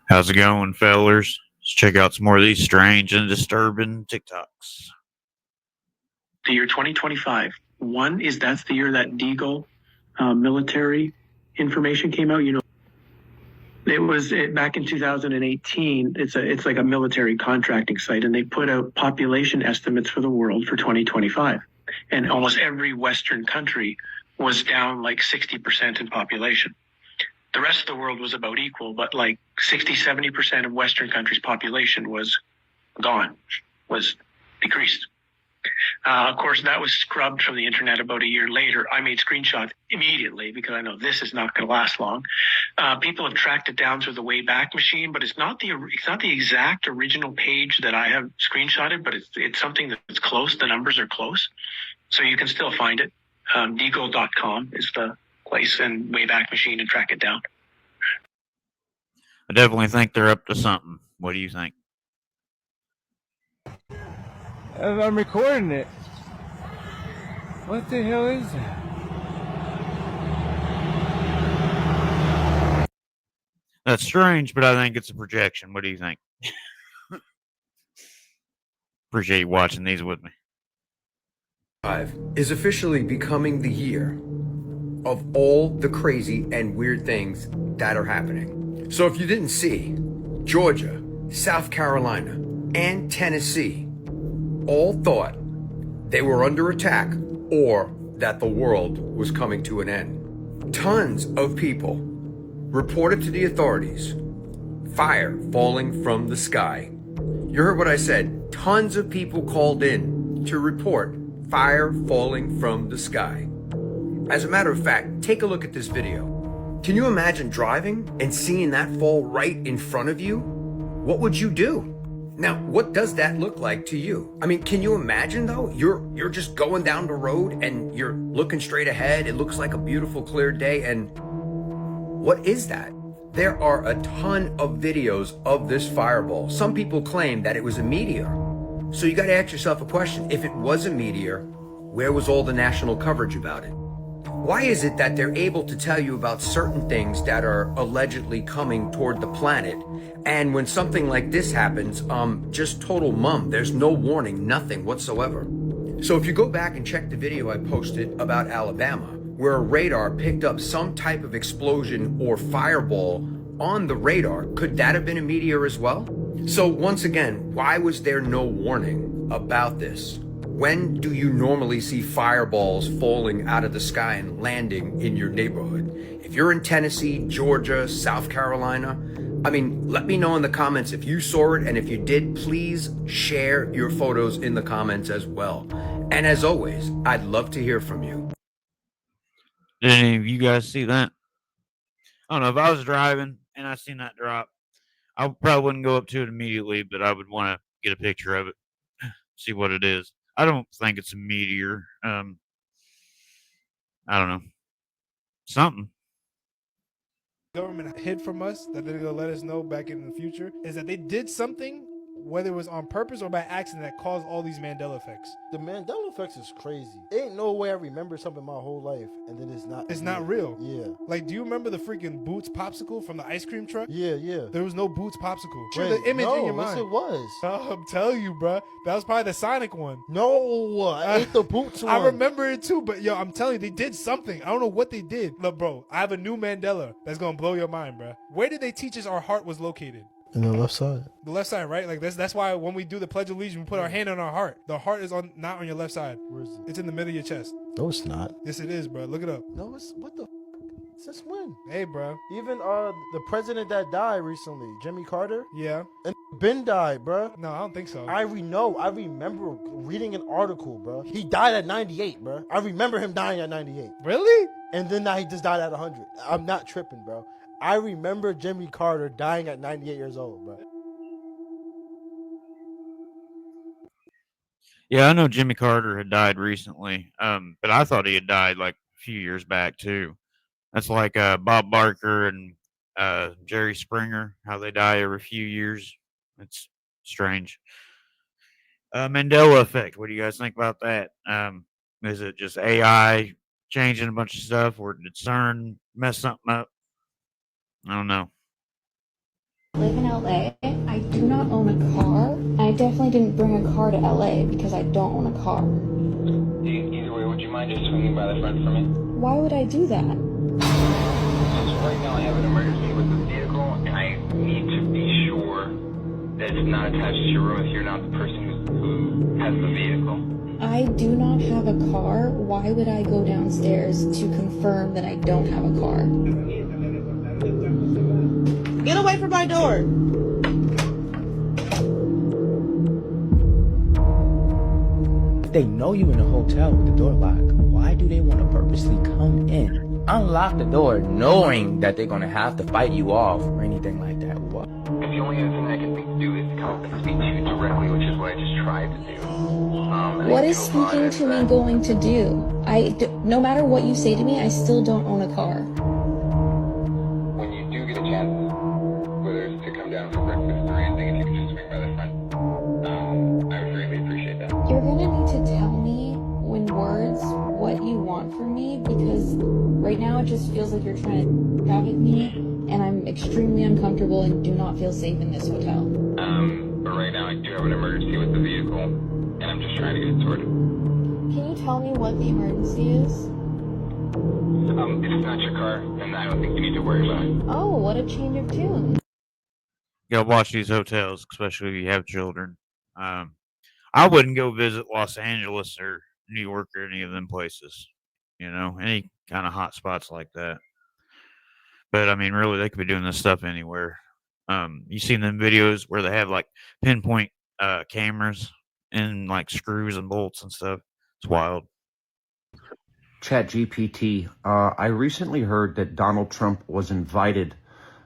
How's it going, fellers? Let's check out some more of these strange and disturbing TikToks. The year 2025. One is that's the year that Deagle military information came out. You know, it was back in 2018. It's like a military contracting site, and they put out population estimates for the world for 2025. And almost every Western country was down like 60% in population. The rest of the world was about equal, but like 60-70% of Western countries' population was gone, was decreased. Of course, that was scrubbed from the internet about a year later. I made screenshots immediately because I know this is not going to last long. People have tracked it down through the Wayback Machine, but it's not the exact original page that I have screenshotted, but it's something that's close. The numbers are close, so you can still find it. Deagle.com is the place, and Wayback Machine, and track it down. I definitely think they're up to something. What do you think? I'm recording it. What the hell is that? That's strange, but I think it's a projection. What do you think? Appreciate you watching these with me. Is officially becoming the year of all the crazy and weird things that are happening. So if you didn't see, Georgia, South Carolina, and Tennessee all thought they were under attack or that the world was coming to an end. Tons of people reported to the authorities fire falling from the sky. You heard what I said. Tons of people called in to report fire falling from the sky. As a matter of fact, take a look at this video. Can you imagine driving and seeing that fall right in front of you? What would you do? Now, what does that look like to you? I mean, can you imagine though? You're just going down the road and you're looking straight ahead. It looks like a beautiful clear day, and what is that? There are a ton of videos of this fireball. Some people claim that it was a meteor. So you got to ask yourself a question. If it was a meteor, where was all the national coverage about it? Why is it that they're able to tell you about certain things that are allegedly coming toward the planet, and when something like this happens, just total mum, there's no warning, nothing whatsoever? So if you go back and check the video I posted about Alabama, where a radar picked up some type of explosion or fireball on the radar, could that have been a meteor as well? So once again, why was there no warning about this? When do you normally see fireballs falling out of the sky and landing in your neighborhood? If you're in Tennessee, Georgia, South Carolina, I mean, let me know in the comments if you saw it, and if you did, please share your photos in the comments as well. And as always, I'd love to hear from you. Did any of you guys see that? I don't know. If I was driving and I seen that drop, I probably wouldn't go up to it immediately, but I would want to get a picture of it, see what it is. I don't think it's a meteor. I don't know. Something. Government hid from us that they're gonna let us know back in the future is that they did something, whether it was on purpose or by accident, that caused all these Mandela effects. The Mandela effects is crazy. Ain't no way I remember something my whole life and then it's not. It's not real. Yeah. Like, do you remember the freaking Boots popsicle from the ice cream truck? Yeah. There was no Boots popsicle. Sure, Wait, the image no, in your yes, mind. it was. I'm telling you, bro. That was probably the Sonic one. No, I ate the Boots one. I remember it too, but yo, I'm telling you, they did something. I don't know what they did. Look, bro, I have a new Mandela that's gonna blow your mind, bro. Where did they teach us our heart was located? In the left side. The left side, right? Like that's why when we do the Pledge of Allegiance, we put our hand on our heart. The heart is not on your left side. Where is it? It's in the middle of your chest. No, it's not. Yes, it is, bro. Look it up. No, it's what the since when? Hey, bro. Even the president that died recently, Jimmy Carter, Yeah. and Ben died, bro. No, I don't think so. I remember reading an article, bro. He died at 98, bro. I remember him dying at 98. Really? And then now he just died at 100. I'm not tripping, bro. I remember Jimmy Carter dying at 98 years old, bro. Yeah, I know Jimmy Carter had died recently, but I thought he had died like a few years back too. That's like Bob Barker and Jerry Springer, how they die every few years. It's strange. Mandela effect. What do you guys think about that? Is it just AI changing a bunch of stuff, or did CERN mess something up? I don't know. live in LA. I do not own a car. I definitely didn't bring a car to LA because I don't own a car. Either way, would you mind just swinging by the front for me? Why would I do that? Because right now I have an emergency with the vehicle, and I need to be sure that it's not attached to your room if you're not the person who has the vehicle. I do not have a car. Why would I go downstairs to confirm that I don't have a car? Get away from my door! If they know you in a hotel with the door locked, why do they want to purposely come in, unlock the door, knowing that they're going to have to fight you off or anything like that? What? And the only other thing I can think to do is come up and speak to you directly, which is what I just tried to do. What is speaking to me going to do? No matter what you say to me, I still don't own a car. When you do get a chance, whether it's to come down for breakfast or anything, if you could just swing by the front, I would greatly appreciate that. You're gonna need to tell me in words what you want from me, because right now it just feels like you're trying to target me, and I'm extremely uncomfortable and do not feel safe in this hotel. But right now I do have an emergency with the vehicle, and I'm just trying to get it sorted. Can you tell me what the emergency is? If it's not your car, then I don't think you need to worry about it. Oh, what a change of tune. You gotta watch these hotels, especially if you have children. I wouldn't go visit Los Angeles or New York or any of them places. You know, any kind of hot spots like that. But I mean, really, they could be doing this stuff anywhere. You seen them videos where they have like pinpoint cameras and like screws and bolts and stuff. It's wild. ChatGPT, I recently heard that Donald Trump was invited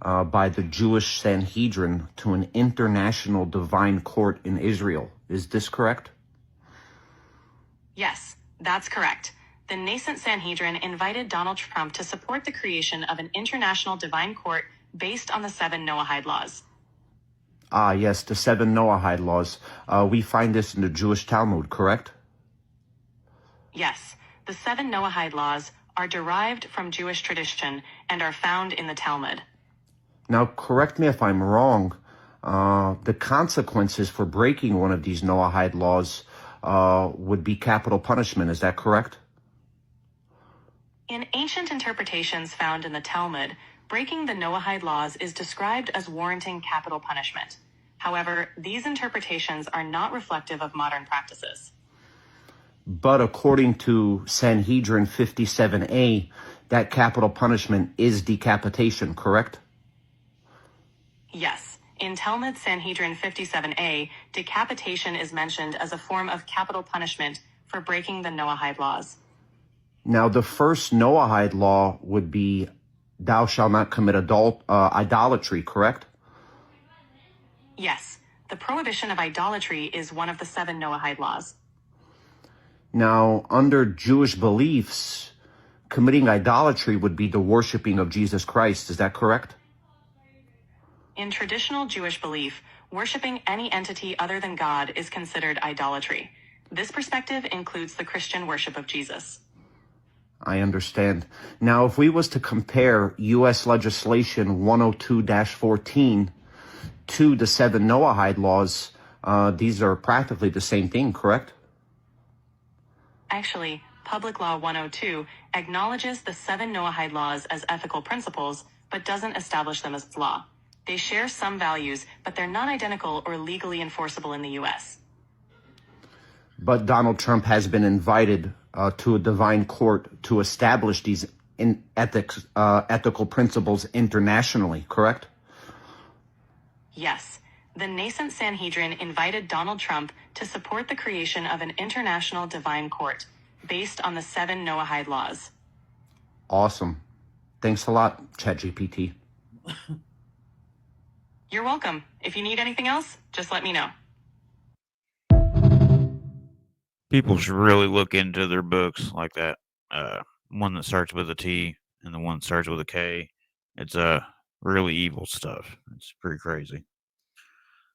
by the Jewish Sanhedrin to an international divine court in Israel. Is this correct? Yes, that's correct. The nascent Sanhedrin invited Donald Trump to support the creation of an international divine court based on the 7 Noahide laws. Ah, yes, the 7 Noahide laws. We find this in the Jewish Talmud, correct? Yes, the 7 Noahide laws are derived from Jewish tradition and are found in the Talmud. Now, correct me if I'm wrong. The consequences for breaking one of these Noahide laws would be capital punishment. Is that correct? In ancient interpretations found in the Talmud, breaking the Noahide laws is described as warranting capital punishment. However, these interpretations are not reflective of modern practices. But according to Sanhedrin 57A, that capital punishment is decapitation, correct? Yes. In Talmud Sanhedrin 57A, decapitation is mentioned as a form of capital punishment for breaking the Noahide laws. Now, the first Noahide law would be, thou shalt not commit idolatry, correct? Yes. The prohibition of idolatry is one of the 7 Noahide laws. Now, under Jewish beliefs, committing idolatry would be the worshiping of Jesus Christ. Is that correct? In traditional Jewish belief, worshiping any entity other than God is considered idolatry. This perspective includes the Christian worship of Jesus. I understand. Now, if we was to compare U.S. legislation 102-14 to the 7 Noahide laws, these are practically the same thing, correct? Actually, Public Law 102 acknowledges the 7 Noahide laws as ethical principles, but doesn't establish them as law. They share some values, but they're not identical or legally enforceable in the U.S. But Donald Trump has been invited to a divine court to establish these ethical principles internationally, correct? Yes. The nascent Sanhedrin invited Donald Trump to support the creation of an international divine court based on the 7 Noahide laws. Awesome. Thanks a lot, ChatGPT. You're welcome. If you need anything else, just let me know. People should really look into their books like that. One that starts with a T and the one that starts with a K. It's really evil stuff. It's pretty crazy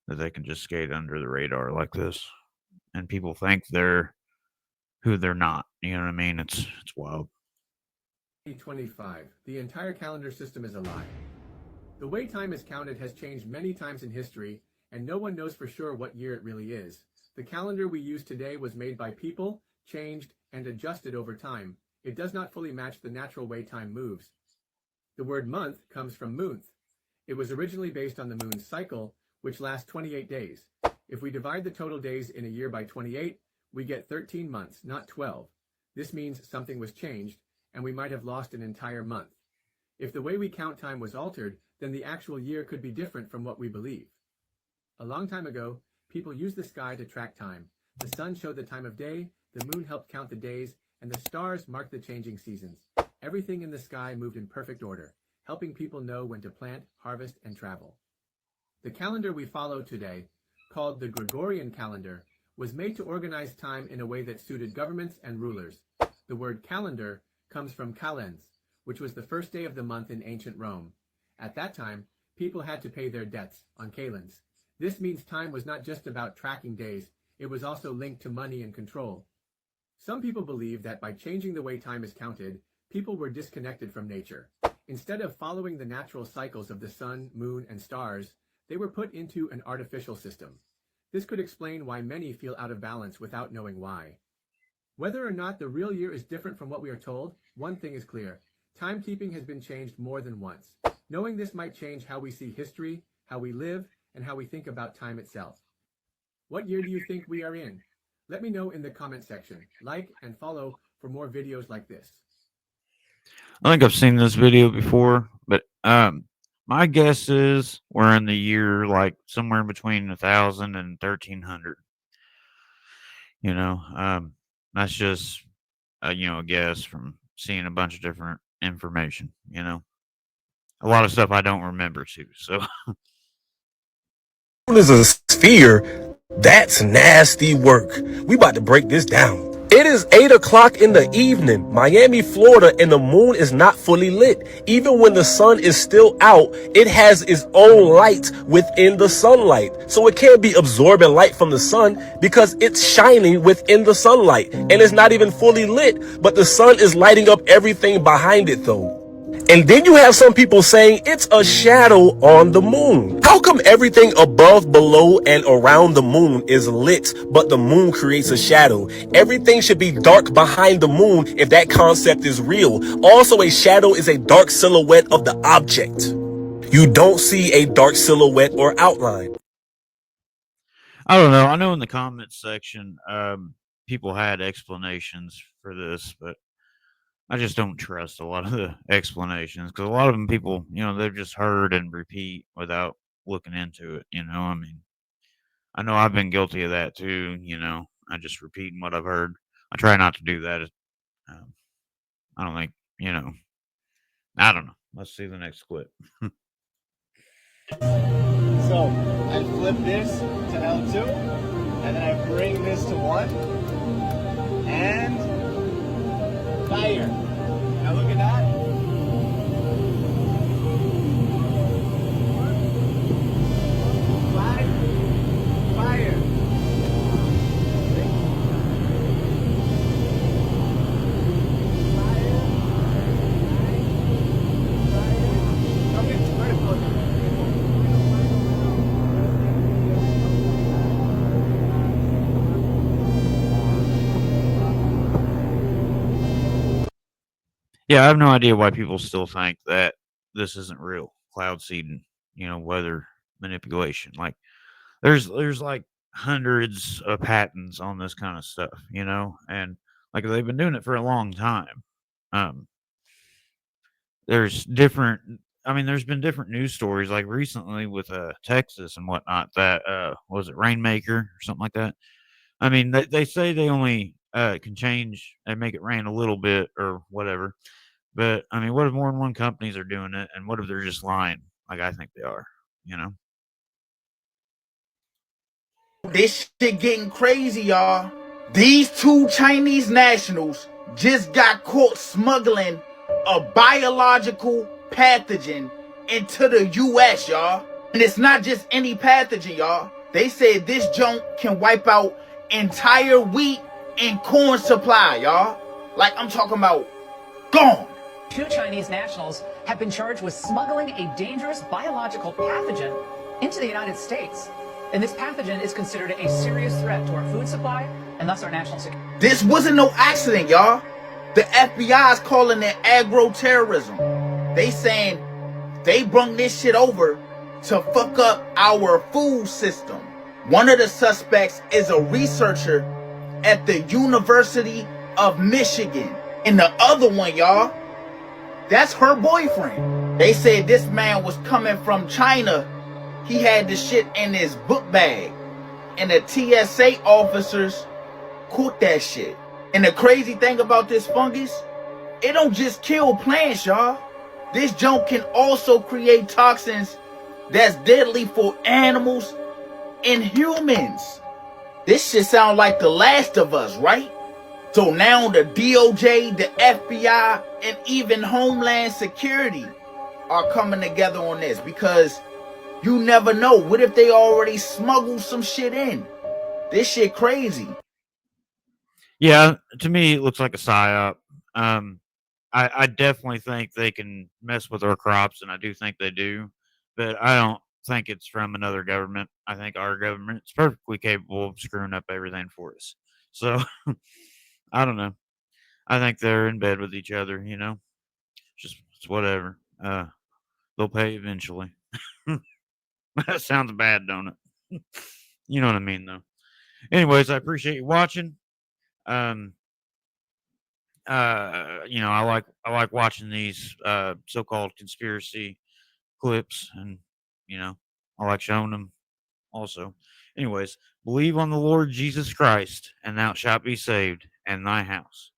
that they can just skate under the radar like this, and people think they're who they're not. You know what I mean? It's wild. 2025. The entire calendar system is a lie. The way time is counted has changed many times in history, and no one knows for sure what year it really is. The calendar we use today was made by people, changed, and adjusted over time. It does not fully match the natural way time moves. The word month comes from moonth. It was originally based on the moon's cycle, which lasts 28 days. If we divide the total days in a year by 28, we get 13 months, not 12. This means something was changed, and we might have lost an entire month. If the way we count time was altered, then the actual year could be different from what we believe. A long time ago, people used the sky to track time. The sun showed the time of day, the moon helped count the days, and the stars marked the changing seasons. Everything in the sky moved in perfect order, helping people know when to plant, harvest, and travel. The calendar we follow today, called the Gregorian calendar, was made to organize time in a way that suited governments and rulers. The word calendar comes from calends, which was the first day of the month in ancient Rome. At that time, people had to pay their debts on calends. This means time was not just about tracking days, it was also linked to money and control. Some people believe that by changing the way time is counted, people were disconnected from nature. Instead of following the natural cycles of the sun, moon, and stars, they were put into an artificial system. This could explain why many feel out of balance without knowing why. Whether or not the real year is different from what we are told, one thing is clear. Timekeeping has been changed more than once. Knowing this might change how we see history, how we live, and how we think about time itself. What year do you think we are in? Let me know in the comment section. Like and follow for more videos like this. I think I've seen this video before, but my guess is we're in the year like somewhere in between 1000 and 1300. You know, that's just a guess from seeing a bunch of different information. A lot of stuff I don't remember too. So Is a sphere. That's nasty work. We about to break this down. It is 8 o'clock in the evening, Miami, Florida, and the moon is not fully lit. Even when the sun is still out, it has its own light within the sunlight. So it can't be absorbing light from the sun because it's shining within the sunlight. And it's not even fully lit, but the sun is lighting up everything behind it though. And then you have some people saying it's a shadow on the moon. How come everything above, below, and around the moon is lit, but the moon creates a shadow? Everything should be dark behind the moon if that concept is real. Also, a shadow is a dark silhouette of the object. You don't see a dark silhouette or outline. I don't know. I know in the comments section, people had explanations for this, but I just don't trust a lot of the explanations because a lot of them people, they've just heard and repeat without looking into it. I mean, I know I've been guilty of that too. I just repeating what I've heard. I try not to do that. I don't think, I don't know. Let's see the next clip. So I flip this to L2 and then I bring this to 1 and fire. Now look at that. Fire. Yeah, I have no idea why people still think that this isn't real cloud seeding, weather manipulation. Like there's like hundreds of patents on this kind of stuff, and like they've been doing it for a long time. There's been different news stories like recently with Texas and whatnot that was it Rainmaker or something like that. I mean, they say they only can change and make it rain a little bit or whatever. But I mean, what if more than one companies are doing it, and what if they're just lying? Like I think they are, This shit getting crazy, y'all. These two Chinese nationals just got caught smuggling a biological pathogen into the U.S., y'all. And it's not just any pathogen, y'all. They said this junk can wipe out entire wheat and corn supply, y'all. Like I'm talking about gone. 2 Chinese nationals have been charged with smuggling a dangerous biological pathogen into the United States. And this pathogen is considered a serious threat to our food supply and thus our national security. This wasn't no accident, y'all. The FBI is calling it agro-terrorism. They saying they brung this shit over to fuck up our food system. One of the suspects is a researcher at the University of Michigan. And the other one, y'all, that's her boyfriend. They said this man was coming from China. He had the shit in his book bag. And the TSA officers caught that shit. And the crazy thing about this fungus, it don't just kill plants, y'all. This junk can also create toxins that's deadly for animals and humans. This shit sound like The Last of Us, right? So now the DOJ, the FBI, and even Homeland Security are coming together on this because you never know. What if they already smuggled some shit in? This shit crazy. Yeah, to me, it looks like a psyop. I definitely think they can mess with our crops, and I do think they do, but I don't think it's from another government. I think our government is perfectly capable of screwing up everything for us. So, I don't know. I think they're in bed with each other, you know? Just it's whatever. They'll pay eventually. That sounds bad, don't it? You know what I mean, though. Anyways, I appreciate you watching. Um, I like watching these so-called conspiracy clips, and I like showing them also. Anyways, believe on the Lord Jesus Christ, and thou shalt be saved, and thy house.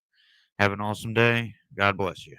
Have an awesome day. God bless you.